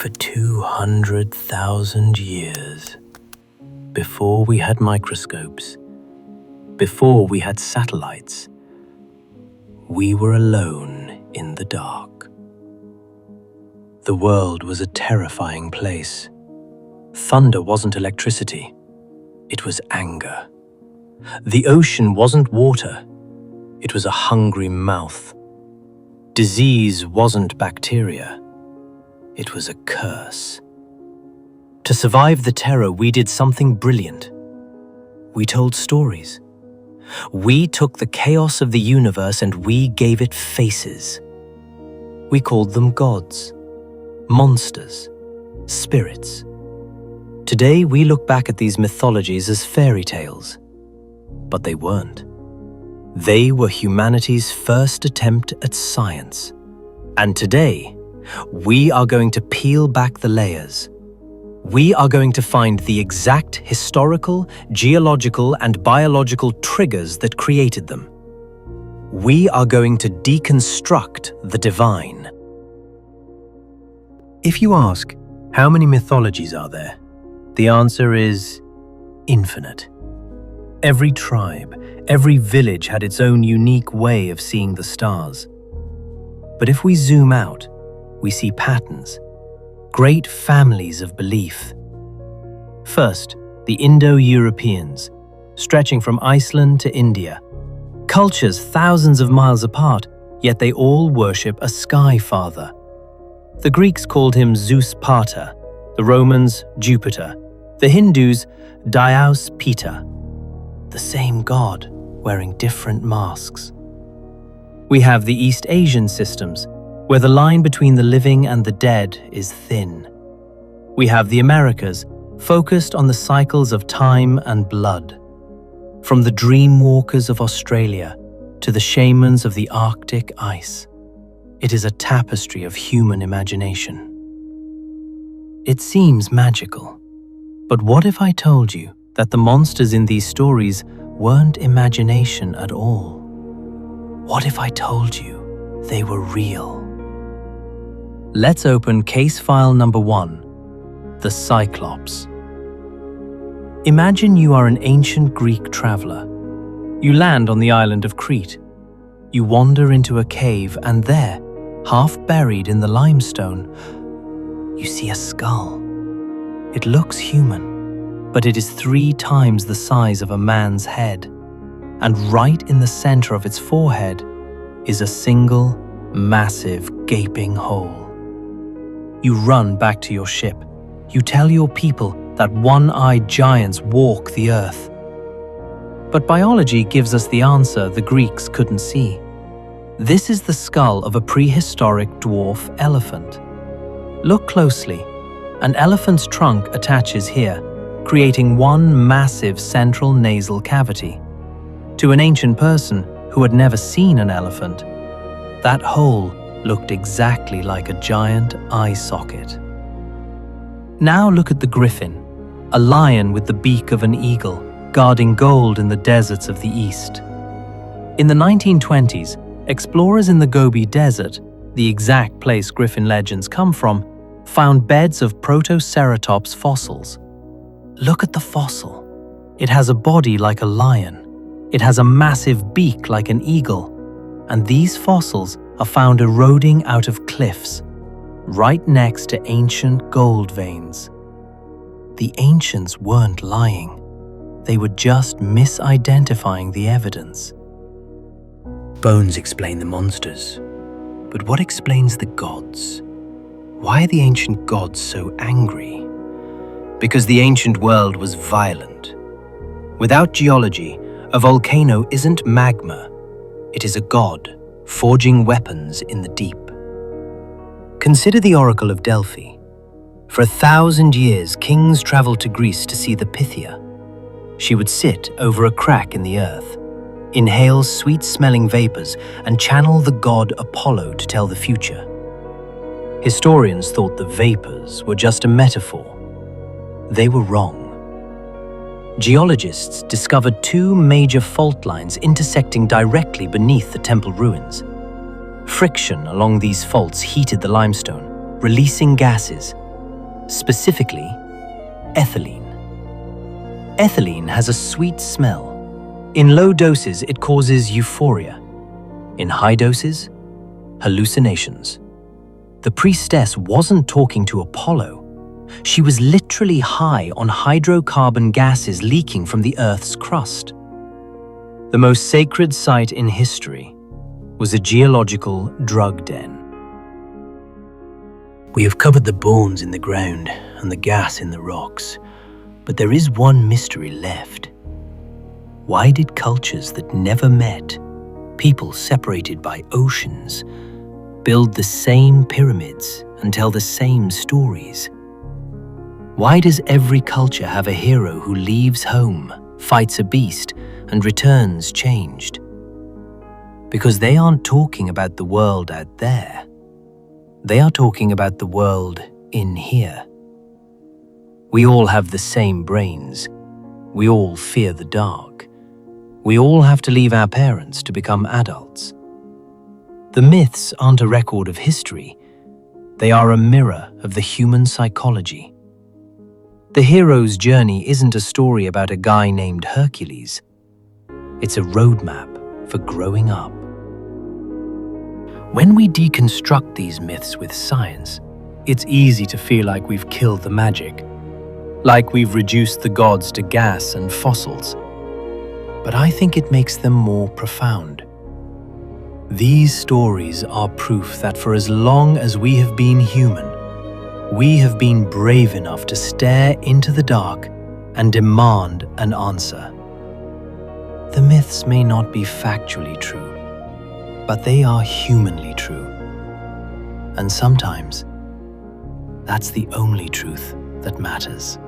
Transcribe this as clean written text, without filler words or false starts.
For 200,000 years, before we had microscopes, before we had satellites, we were alone in the dark. The world was a terrifying place. Thunder wasn't electricity, it was anger. The ocean wasn't water, it was a hungry mouth. Disease wasn't bacteria, it was a curse. To survive the terror, we did something brilliant. We told stories. We took the chaos of the universe and we gave it faces. We called them gods, monsters, spirits. Today we look back at these mythologies as fairy tales, but they weren't. They were humanity's first attempt at science. And today, we are going to peel back the layers. We are going to find the exact historical, geological, and biological triggers that created them. We are going to deconstruct the divine. If you ask, how many mythologies are there? The answer is infinite. Every tribe, every village had its own unique way of seeing the stars. But if we zoom out, we see patterns, great families of belief. First, the Indo-Europeans, stretching from Iceland to India. Cultures thousands of miles apart, yet they all worship a sky father. The Greeks called him Zeus Pater, the Romans Jupiter, the Hindus Dyaus Pitta. The same god, wearing different masks. We have the East Asian systems, where the line between the living and the dead is thin. We have the Americas, focused on the cycles of time and blood. From the dream walkers of Australia to the shamans of the Arctic ice, it is a tapestry of human imagination. It seems magical, but what if I told you that the monsters in these stories weren't imagination at all? What if I told you they were real? Let's open case file number 1, the Cyclops. Imagine you are an ancient Greek traveler. You land on the island of Crete. You wander into a cave and there, half buried in the limestone, you see a skull. It looks human, but it is 3 times the size of a man's head. And right in the center of its forehead is a single, massive, gaping hole. You run back to your ship. You tell your people that one-eyed giants walk the earth. But biology gives us the answer the Greeks couldn't see. This is the skull of a prehistoric dwarf elephant. Look closely. An elephant's trunk attaches here, creating one massive central nasal cavity. To an ancient person who had never seen an elephant, that hole looked exactly like a giant eye socket. Now look at the Griffin, a lion with the beak of an eagle, guarding gold in the deserts of the East. In the 1920s, explorers in the Gobi Desert, the exact place Griffin legends come from, found beds of Protoceratops fossils. Look at the fossil. It has a body like a lion. It has a massive beak like an eagle. And these fossils are found eroding out of cliffs, right next to ancient gold veins. The ancients weren't lying. They were just misidentifying the evidence. Bones explain the monsters. But what explains the gods? Why are the ancient gods so angry? Because the ancient world was violent. Without geology, a volcano isn't magma. It is a god, forging weapons in the deep. Consider the Oracle of Delphi. For 1,000 years, kings traveled to Greece to see the Pythia. She would sit over a crack in the earth, inhale sweet-smelling vapors, and channel the god Apollo to tell the future. Historians thought the vapors were just a metaphor. They were wrong. Geologists discovered 2 major fault lines intersecting directly beneath the temple ruins. Friction along these faults heated the limestone, releasing gases, specifically ethylene. Ethylene has a sweet smell. In low doses, it causes euphoria. In high doses, hallucinations. The priestess wasn't talking to Apollo. She was literally high on hydrocarbon gases leaking from the Earth's crust. The most sacred site in history was a geological drug den. We have covered the bones in the ground and the gas in the rocks, but there is one mystery left. Why did cultures that never met, people separated by oceans, build the same pyramids and tell the same stories? Why does every culture have a hero who leaves home, fights a beast, and returns changed? Because they aren't talking about the world out there. They are talking about the world in here. We all have the same brains. We all fear the dark. We all have to leave our parents to become adults. The myths aren't a record of history. They are a mirror of the human psychology. The hero's journey isn't a story about a guy named Hercules. It's a roadmap for growing up. When we deconstruct these myths with science, it's easy to feel like we've killed the magic, like we've reduced the gods to gas and fossils. But I think it makes them more profound. These stories are proof that for as long as we have been human, we have been brave enough to stare into the dark and demand an answer. The myths may not be factually true, but they are humanly true. And sometimes, that's the only truth that matters.